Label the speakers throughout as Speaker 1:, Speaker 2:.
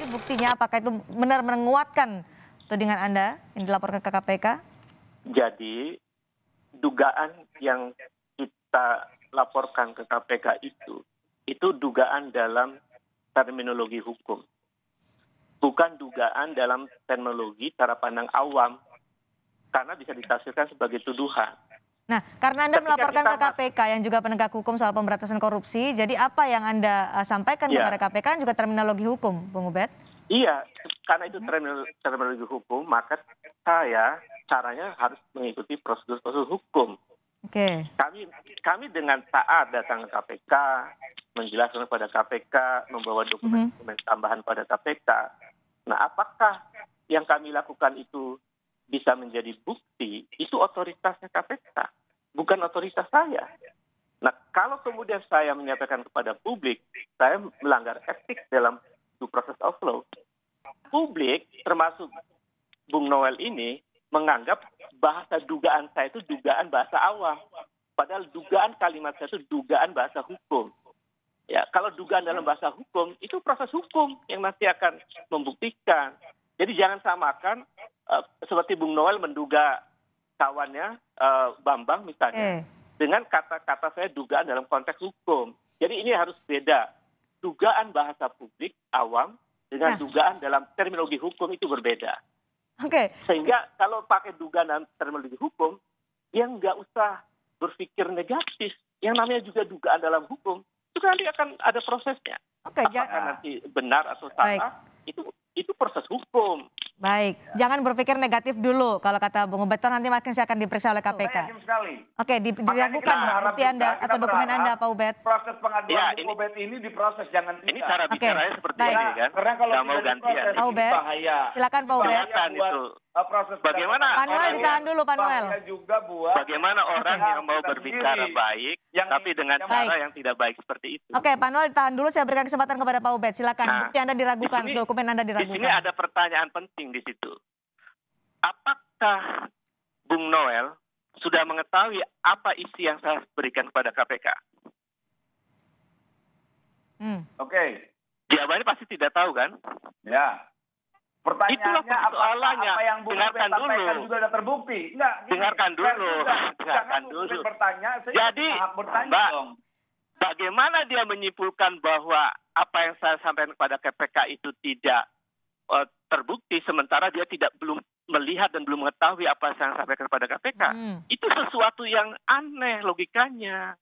Speaker 1: Tapi buktinya apakah itu benar menguatkan tudingan Anda yang dilaporkan ke KPK?
Speaker 2: Jadi dugaan yang kita laporkan ke KPK itu dugaan dalam terminologi hukum. Bukan dugaan dalam terminologi cara pandang awam. Karena bisa ditafsirkan sebagai tuduhan.
Speaker 1: Nah, karena Anda melaporkan ke KPK yang juga penegak hukum soal pemberantasan korupsi, jadi apa yang Anda sampaikan kepada KPK kan juga terminologi hukum, Bung Ubed?
Speaker 2: Iya, karena itu terminologi hukum, maka caranya harus mengikuti prosedur-prosedur hukum.
Speaker 1: Oke.
Speaker 2: Kami dengan taat datang ke KPK, menjelaskan kepada KPK, membawa dokumen tambahan pada KPK. Nah, apakah yang kami lakukan itu bisa menjadi bukti, itu otoritasnya KPK, bukan otoritas saya. Nah, kalau kemudian saya menyampaikan kepada publik, saya melanggar etik dalam due process of law. Publik, termasuk Bung Noel ini, menganggap bahasa dugaan saya itu dugaan bahasa awam. Padahal dugaan kalimat saya itu dugaan bahasa hukum. Ya, kalau dugaan dalam bahasa hukum, itu proses hukum yang nanti akan membuktikan. Jadi jangan samakan seperti Bung Noel menduga kawannya Bambang misalnya, dengan kata-kata saya dugaan dalam konteks hukum. Jadi ini harus beda. Dugaan bahasa publik awam dengan dugaan dalam terminologi hukum itu berbeda. Sehingga kalau pakai dugaan dalam terminologi hukum, dia nggak usah berpikir negatif. Yang namanya juga dugaan dalam hukum, itu nanti akan ada prosesnya. Apakah nanti benar atau salah, itu proses hukum.
Speaker 1: Baik, jangan berpikir negatif dulu. Kalau kata Bung Ubed, nanti makin saya akan diperiksa oleh KPK.
Speaker 3: Saya yakin sekali.
Speaker 1: Oke, diragukan bukti Anda atau dokumen Anda, Pak Ubed.
Speaker 3: Proses pengaduan Bung Ubed ini diproses, jangan tidak.
Speaker 2: Ini cara bicaranya seperti ini kan?
Speaker 3: Karena kalau
Speaker 2: nggak mau gantian.
Speaker 1: Pak Ubed, silakan Pak Ubed.
Speaker 3: Proses
Speaker 2: bagaimana
Speaker 1: Pak Noel ditahan dulu, Pak Noel.
Speaker 3: Juga buat
Speaker 2: bagaimana orang yang mau berbicara baik, tapi dengan cara yang tidak baik seperti itu.
Speaker 1: Oke, Pak Noel ditahan dulu. Saya berikan kesempatan kepada Pak Ubed. Silakan. Bukti Anda diragukan, dokumen Anda diragukan.
Speaker 2: Di sini ada pertanyaan penting di situ. Apakah Bung Noel sudah mengetahui apa isi yang saya berikan kepada KPK?
Speaker 3: Oke.
Speaker 2: Jawabannya pasti tidak tahu kan?
Speaker 3: Ya. Pertanyaannya apa yang Bung Ubed sampaikan juga sudah terbukti? Enggak.
Speaker 2: Dengarkan dulu. Dengarkan dulu. Jadi, Mbak, bagaimana dia menyimpulkan bahwa apa yang saya sampaikan kepada KPK itu tidak terbukti, sementara dia belum melihat dan belum mengetahui apa yang saya sampaikan kepada KPK? Itu sesuatu yang aneh logikanya.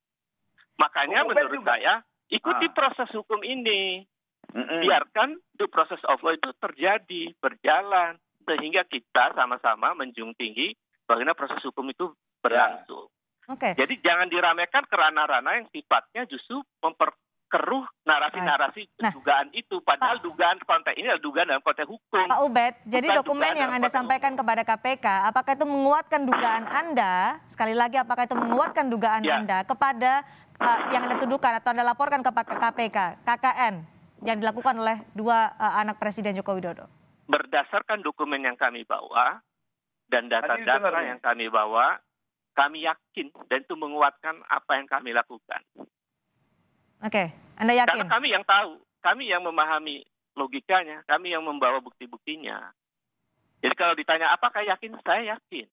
Speaker 2: Makanya menurut saya, ikuti proses hukum ini. Biarkan due process of law itu terjadi, berjalan, sehingga kita sama-sama menjunjung tinggi bagaimana proses hukum itu berlangsung. Jadi jangan diramaikan ke ranah-ranah yang sifatnya justru memperkeruh narasi-narasi dugaan itu. Padahal dugaan konteks ini adalah dugaan dalam konteks hukum.
Speaker 1: Pak Ubed, jadi dokumen yang Anda sampaikan kepada KPK, apakah itu menguatkan dugaan Anda, sekali lagi apakah itu menguatkan dugaan Anda kepada yang Anda tuduhkan atau Anda laporkan ke KPK, KKN, yang dilakukan oleh dua anak Presiden Joko Widodo?
Speaker 2: Berdasarkan dokumen yang kami bawa dan data-data yang kami bawa, kami yakin dan itu menguatkan apa yang kami lakukan.
Speaker 1: Oke, Anda yakin?
Speaker 2: Karena kami yang tahu, kami yang memahami logikanya, kami yang membawa bukti-buktinya. Jadi kalau ditanya apakah yakin, saya yakin.